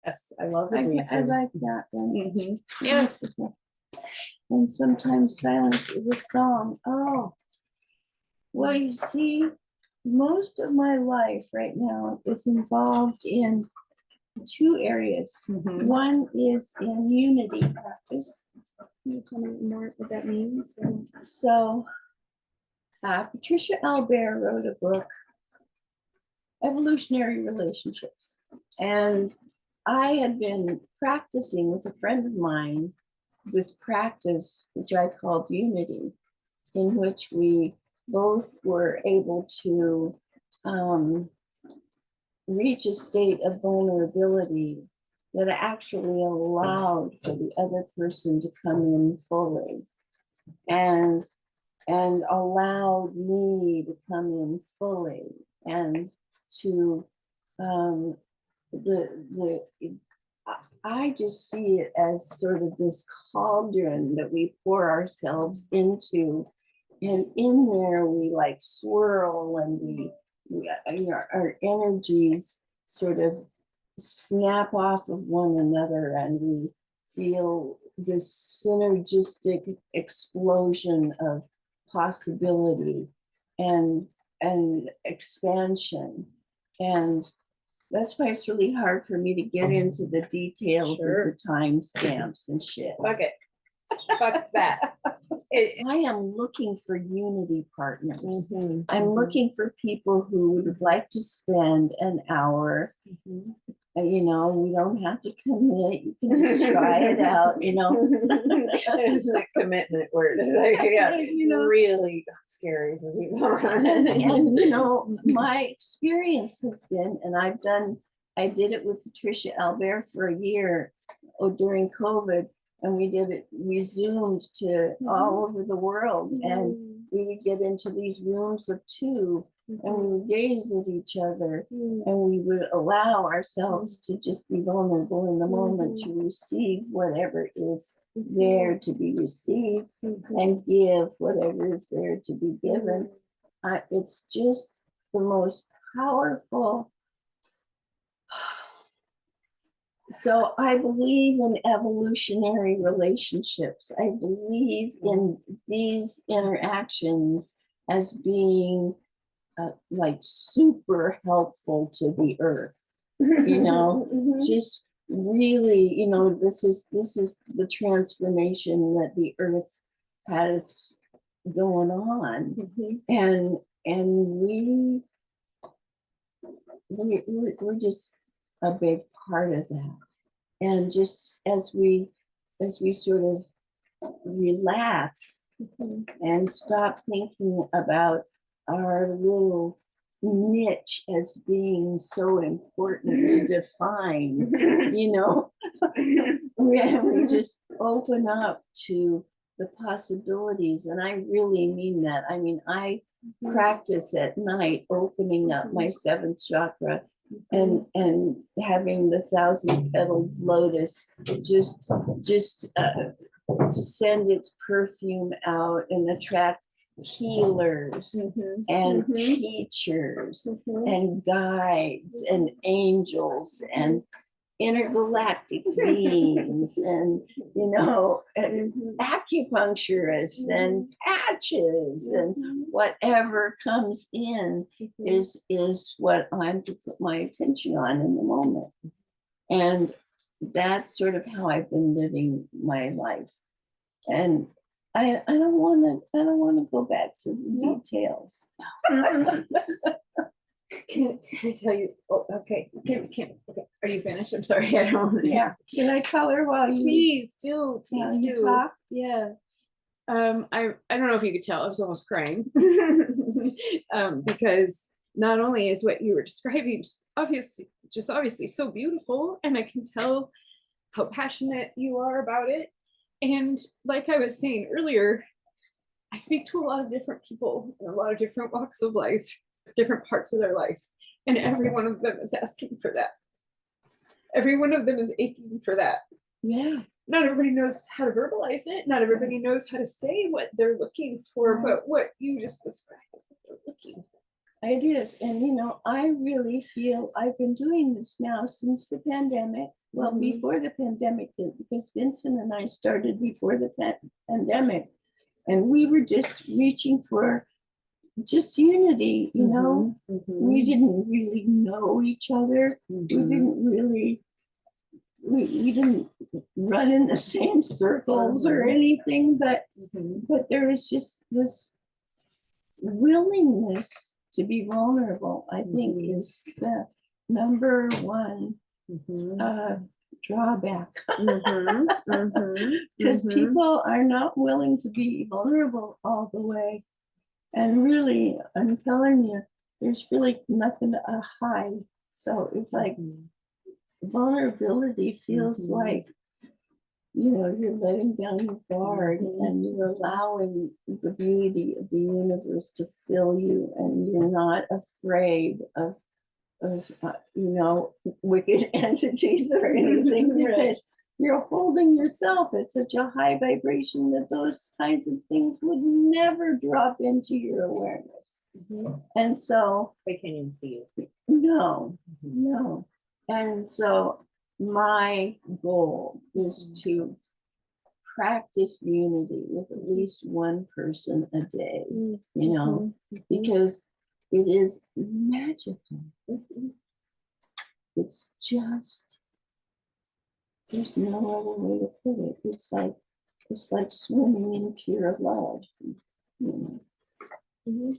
Yes, I love I illusion. like that one. Mm-hmm. Yes. And sometimes silence is a song. Oh, well, you see, most of my life right now is involved in two areas. Mm-hmm. One is in unity practice. Can you tell me more what that means? So, Patricia Albere wrote a book, Evolutionary Relationships. And I had been practicing with a friend of mine this practice, which I called unity, in which we both were able to reach a state of vulnerability that actually allowed for the other person to come in fully and allowed me to come in fully and to I just see it as sort of this cauldron that we pour ourselves into, and in there we like swirl, and our energies sort of snap off of one another, and we feel this synergistic explosion of possibility and expansion. And that's why it's really hard for me to get into the details of the timestamps and shit. Fuck it. Fuck that. I am looking for unity partners. Mm-hmm. I'm looking for people who would like to spend an hour. Mm-hmm. You know, we don't have to commit. You can just try it out, you know. It's that commitment word. It's like, yeah, you know, really scary for people. And, you know, my experience has been, and I did it with Patricia Albere for a year during COVID, and we zoomed to all over the world, and we would get into these rooms of two, and we would gaze at each other, and we would allow ourselves to just be vulnerable in the moment, to receive whatever is there to be received, and give whatever is there to be given. It's just the most powerful. So I believe in evolutionary relationships. I believe in these interactions as being like super helpful to the earth, you know. Just really, you know, this is the transformation that the earth has going on. And we're just a big part of that. And just as we sort of relax and stop thinking about our little niche as being so important to define, you know, we just open up to the possibilities. And I really mean that. I mean, I practice at night opening up my seventh chakra and having the 1,000-petaled lotus just send its perfume out and attract healers and teachers and guides and angels and intergalactic beings and, you know, and acupuncturists and patches and whatever comes in is what I'm to put my attention on in the moment. And that's sort of how I've been living my life. And I don't want to go back to the details. Can I tell you? Oh, okay. Okay. Are you finished? I'm sorry. I don't. Yeah. Can I color while you? Please do. Please do. Talk? Yeah. I don't know if you could tell. I was almost crying because not only is what you were describing just obviously so beautiful, and I can tell how passionate you are about it. And like I was saying earlier, I speak to a lot of different people in a lot of different walks of life, different parts of their life, and every one of them is asking for that. Every one of them is aching for that. Yeah. Not everybody knows how to verbalize it. Not everybody knows how to say what they're looking for, but what you just described is what they're looking for. It is. And, you know, I really feel I've been doing this now since the pandemic. Well, Mhm. before the pandemic, because Vincent and I started before the pandemic, and we were just reaching for just unity, you know. We didn't really know each other. We didn't really, we didn't run in the same circles or anything, but there was just this willingness to be vulnerable, I think, is the number one drawback. Because people are not willing to be vulnerable all the way. And really, I'm telling you, there's really nothing to hide. So it's like vulnerability feels like, you know, you're letting down your guard and you're allowing the beauty of the universe to fill you, and you're not afraid of you know, wicked entities or anything, because you're holding yourself at such a high vibration that those kinds of things would never drop into your awareness. And so They can't even see you. no, no. And so my goal is to practice unity with at least one person a day, you know, because it is magical. It's just, there's no other way to put it. It's like swimming in pure love, you know.